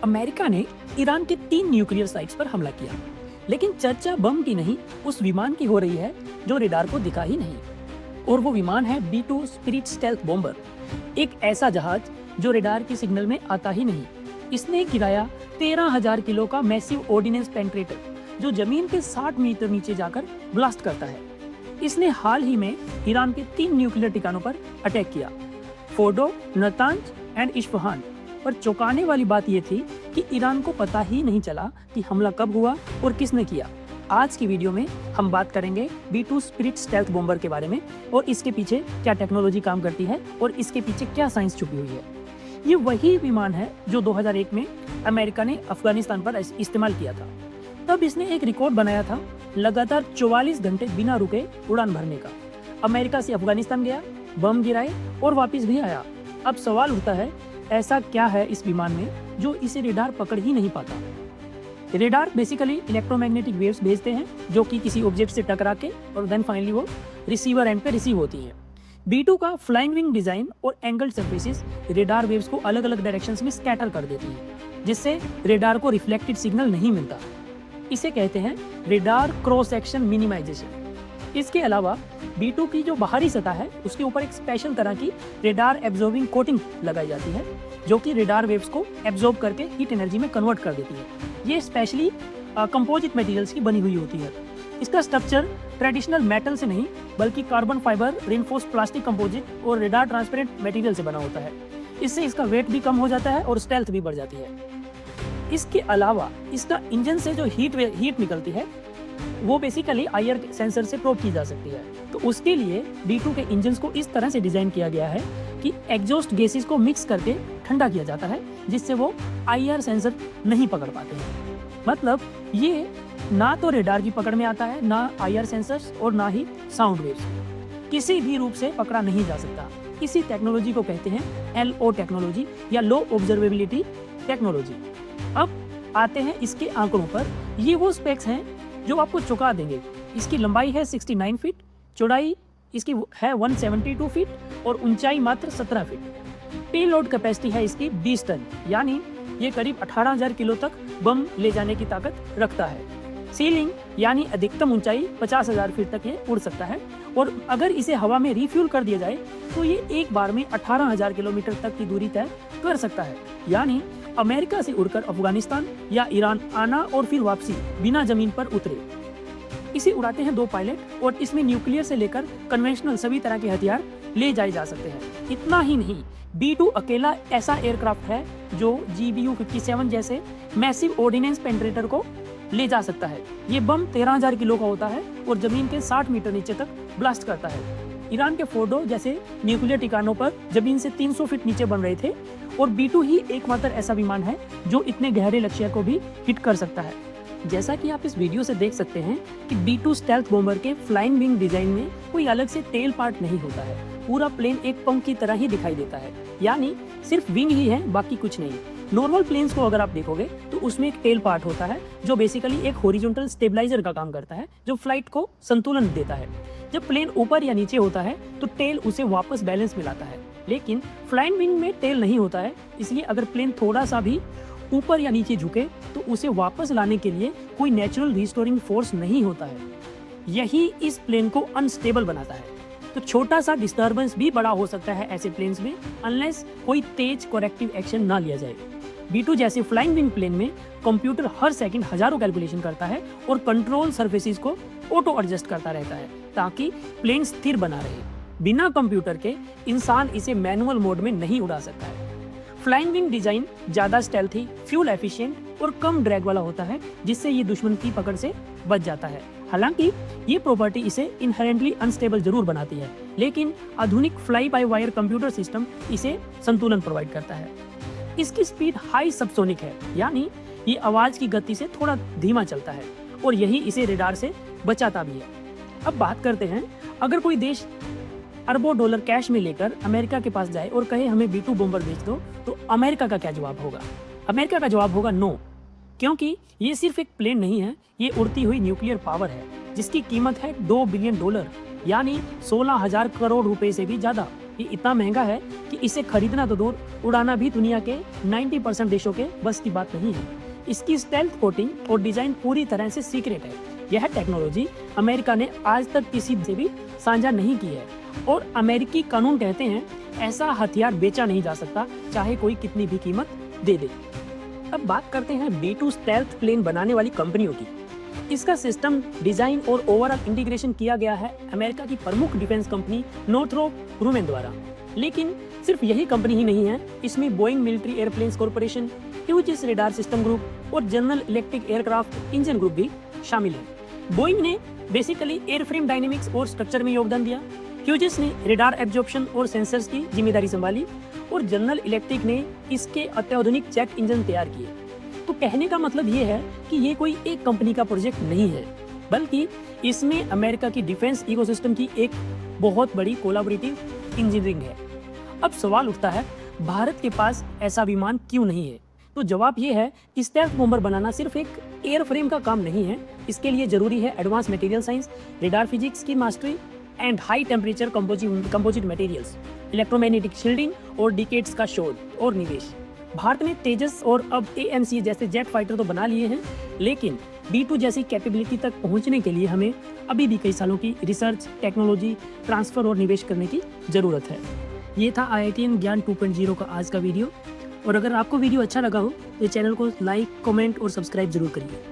America ने Iran के 3 nuclear sites पर हमला किया, लेकिन चर्चा बम की नहीं उस विमान की हो रही है जो रेडार को दिखा ही नहीं। और वो विमान है B-2 स्पिरिट स्टेल्थ बॉम्बर, एक ऐसा जहाज जो रेडार की सिग्नल में आता ही नहीं। इसने गिराया 13,000 किलो का मैसिव ऑर्डिनेंस पेंट्रेटर जो जमीन के 60 मीटर नीचे जाकर ब्लास्ट करता है। इसने हाल ही में ईरान के 3 न्यूक्लियर ठिकानों पर अटैक किया, फोर्डो, नतांज एंड इस्फहान। पर चौंकाने वाली बात यह थी कि ईरान को पता ही नहीं चला कि हमला कब हुआ और किसने किया। आज की वीडियो में हम बात करेंगे B-2 स्पिरिट स्टेल्थ बॉम्बर के बारे में और इसके पीछे क्या टेक्नोलॉजी काम करती है और इसके पीछे क्या साइंस छुपी हुई है। ये वही विमान है जो 2001 में अमेरिका ने अफगानिस्तान पर इस्तेमाल किया था। तब इसने एक रिकॉर्ड बनाया था, लगातार 44 घंटे बिना रुके उड़ान भरने का। अमेरिका से अफगानिस्तान गया, बम गिराए और वापस भी आया। अब सवाल उठता है, ऐसा क्या है इस विमान में जो इसे रेडार पकड़ ही नहीं पाता। रेडार बेसिकली इलेक्ट्रोमैग्नेटिक वेव्स भेजते हैं जो कि किसी ऑब्जेक्ट से टकरा के और देन फाइनली वो रिसीवर एंड पे रिसीव होती हैं। B-2 का फ्लाइंग विंग डिजाइन और एंगल सरफेसेस रेडार वेव्स को अलग अलग डायरेक्शंस में स्कैटर कर देती हैं, जिससे रेडार को रिफ्लेक्टेड सिग्नल नहीं मिलता। इसे कहते हैं रेडार क्रॉस सेक्शन मिनिमाइजेशन। इसके अलावा B-2 की जो बाहरी सतह है उसके ऊपर एक स्पेशल तरह की रेडार एब्जॉर्बिंग कोटिंग लगाई जाती है जो कि रेडार वेव्स को एब्जॉर्ब करके हीट एनर्जी में कन्वर्ट कर देती है। ये स्पेशली कंपोजिट मटेरियल्स की बनी हुई होती है। इसका स्ट्रक्चर ट्रेडिशनल मेटल से नहीं बल्कि carbon fibre, reinforce plastic composite और रेडार ट्रांसपेरेंट मटेरियल से बना होता है। इससे इसका वेट भी कम हो जाता है और स्टेल्थ भी बढ़ जाती है। इसके अलावा इसका इंजन से जो हीट निकलती है वो बेसिकली आईआर सेंसर से प्रोब की जा सकती है। तो उसके लिए B-2 के इंजन को इस तरह से डिजाइन किया गया है कि एग्जॉस्ट गैसेस को मिक्स करके ठंडा किया जाता है, जिससे वो आईआर सेंसर नहीं पकड़ पाते हैं। मतलब ये ना तो रेडार की पकड़ में आता है, ना आईआर सेंसर्स और ना ही साउंड वेव्स, किसी भी रूप से पकड़ा नहीं जा सकता। इसी टेक्नोलॉजी को कहते हैं LO टेक्नोलॉजी या लो ऑब्जर्वेबिलिटी टेक्नोलॉजी। अब आते हैं इसके आंकड़ों पर। ये वो स्पेक्स हैं जो आपको चौंका देंगे। इसकी लंबाई है 69 फीट, चौड़ाई इसकी है 172 फीट और ऊंचाई मात्र 17 फीट। पेलोड कैपेसिटी है इसकी 20 टन, यानी ये करीब 18,000 किलो तक बम ले जाने की ताकत रखता है। सीलिंग यानी अधिकतम ऊंचाई 50,000 फीट तक ये उड़ सकता है और अगर इसे हवा में रिफ्यूल कर दिया जाए तो ये एक बार में 18,000 किलोमीटर तक की दूरी तय कर सकता है। यानी अमेरिका से उड़कर अफगानिस्तान या ईरान आना और फिर वापसी बिना जमीन पर उतरे। इसे उड़ाते हैं 2 पायलट और इसमें न्यूक्लियर से लेकर कन्वेंशनल सभी तरह के हथियार ले जाए जा सकते हैं। इतना ही नहीं, B-2 अकेला ऐसा एयरक्राफ्ट है जो GBU-57 जैसे मैसिव ऑर्डिनेंस पेंट्रेटर को ले जा सकता है। ये बम 13,000 किलो का होता है और जमीन के 60 मीटर नीचे तक ब्लास्ट करता है। ईरान के फोर्डो जैसे न्यूक्लियर ठिकानों पर जमीन से 300 फीट नीचे बन रहे थे और B-2 ही एकमात्र ऐसा विमान है जो इतने गहरे लक्ष्य को भी हिट कर सकता है। जैसा कि आप इस वीडियो से देख सकते हैं कि B-2 स्टेल्थ बॉम्बर के फ्लाइंग विंग डिजाइन में कोई अलग से टेल पार्ट नहीं होता है। पूरा प्लेन एक पंख की तरह ही दिखाई देता है, यानी सिर्फ विंग ही है, बाकी कुछ नहीं। नॉर्मल प्लेन्स को अगर आप देखोगे तो उसमें एक टेल पार्ट होता है जो बेसिकली एक हॉरिजॉन्टल स्टेबलाइजर का काम करता है, जो फ्लाइट को संतुलन देता है। जब प्लेन ऊपर या नीचे होता है तो टेल उसे वापस बैलेंस में लाता है, लेकिन फ्लाइंग विंग में टेल नहीं होता है। इसलिए अगर प्लेन थोड़ा सा भी ऊपर या नीचे झुके तो उसे वापस लाने के लिए कोई नेचुरल रिस्टोरिंग फोर्स नहीं होता है। यही इस प्लेन को अनस्टेबल बनाता है। तो छोटा सा डिस्टर्बेंस भी बड़ा हो सकता है ऐसे प्लेन्स में, अनलेस कोई तेज करेक्टिव एक्शन ना लिया जाए। B-2 जैसे फ्लाइंग विंग प्लेन में कंप्यूटर हर सेकंड हजारों कैलकुलेशन करता है और कंट्रोल सरफेसेस को ऑटो एडजस्ट करता रहता है ताकि प्लेन स्थिर बना रहे। बिना कंप्यूटर के इंसान इसे मैनुअल मोड में नहीं उड़ा सकता है। फ्लाइंग विंग डिजाइन ज्यादा स्टेल्थी, फ्यूल एफिशिएंट और कम ड्रैग वाला होता है, जिससे ये दुश्मन की पकड़ से बच जाता है। हालांकि ये प्रॉपर्टी इसे इनहेरेंटली अनस्टेबल जरूर बनाती है, लेकिन आधुनिक fly by wire computer system इसे संतुलन प्रोवाइड करता है। इसकी स्पीड हाई सबसोनिक है, यानी ये आवाज की गति से थोड़ा धीमा चलता है और यही इसे रेडार से बचाता भी है। अब बात करते हैं, अगर कोई देश अरबों डॉलर कैश में लेकर अमेरिका के पास जाए और कहे हमें B-2 बॉम्बर बेच दो, तो अमेरिका का क्या जवाब होगा? अमेरिका का जवाब होगा नो, क्योंकि ये सिर्फ एक प्लेन नहीं है, ये उड़ती हुई न्यूक्लियर पावर है जिसकी कीमत है $2 बिलियन, यानी 16,000 करोड़ रुपए से भी ज्यादा। ये इतना महंगा है कि इसे खरीदना तो दूर, उड़ाना भी दुनिया के 90% देशों के बस की बात नहीं है। इसकी स्टेल्थ कोटिंग और डिजाइन पूरी तरह से सीक्रेट है। यह टेक्नोलॉजी अमेरिका ने आज तक किसी से भी साझा नहीं की है और अमेरिकी कानून कहते हैं ऐसा हथियार बेचा नहीं जा सकता, चाहे कोई कितनी भी कीमत दे दे। अब बात करते हैं B2 स्टेल्थ प्लेन बनाने वाली कंपनियों की। इसका सिस्टम डिजाइन और ओवरऑल इंटीग्रेशन किया गया है अमेरिका की प्रमुख डिफेंस कंपनी नॉर्थरोप ग्रुमेन द्वारा। लेकिन सिर्फ यही कंपनी ही नहीं है, इसमें Boeing military airplanes corporation, Hughes radar system group और General Electric aircraft engine group भी शामिल है। बोइंग ने बेसिकली एयरफ्रेम डायनेमिक्स और स्ट्रक्चर में योगदान दिया, ह्यूजिस ने रेडार एब्जॉर्प्शन और सेंसर्स की जिम्मेदारी संभाली और जनरल इलेक्ट्रिक ने इसके अत्याधुनिक जेट इंजन तैयार किए। तो कहने का मतलब ये है कि ये कोई एक कंपनी का प्रोजेक्ट नहीं है, बल्कि इसमें अमेरिका की डिफेंस इकोसिस्टम की एक बहुत बड़ी कोलैबोरेटिव इंजीनियरिंग है। अब सवाल उठता है, भारत के पास ऐसा विमान क्यों नहीं है? तो जवाब ये है कि स्टेल्थ बॉम्बर बनाना सिर्फ एक एयरफ्रेम का काम नहीं है। इसके लिए जरूरी है advance material science, radar physics की mastery and high temperature composite materials, electromagnetic shielding और डिकेड्स का शोध और निवेश। भारत ने तेजस और अब AMC जैसे जेट फाइटर तो बना लिए हैं, लेकिन B2 जैसी कैपेबिलिटी तक पहुंचने के लिए हमें अभी भी कई सालों की रिसर्च, टेक्नोलॉजी ट्रांसफर और निवेश करने की ज़रूरत है। ये था IITN ज्ञान 2.0 का आज का वीडियो, और अगर आपको वीडियो अच्छा लगा हो तो चैनल को लाइक, कमेंट और सब्सक्राइब जरूर करिए।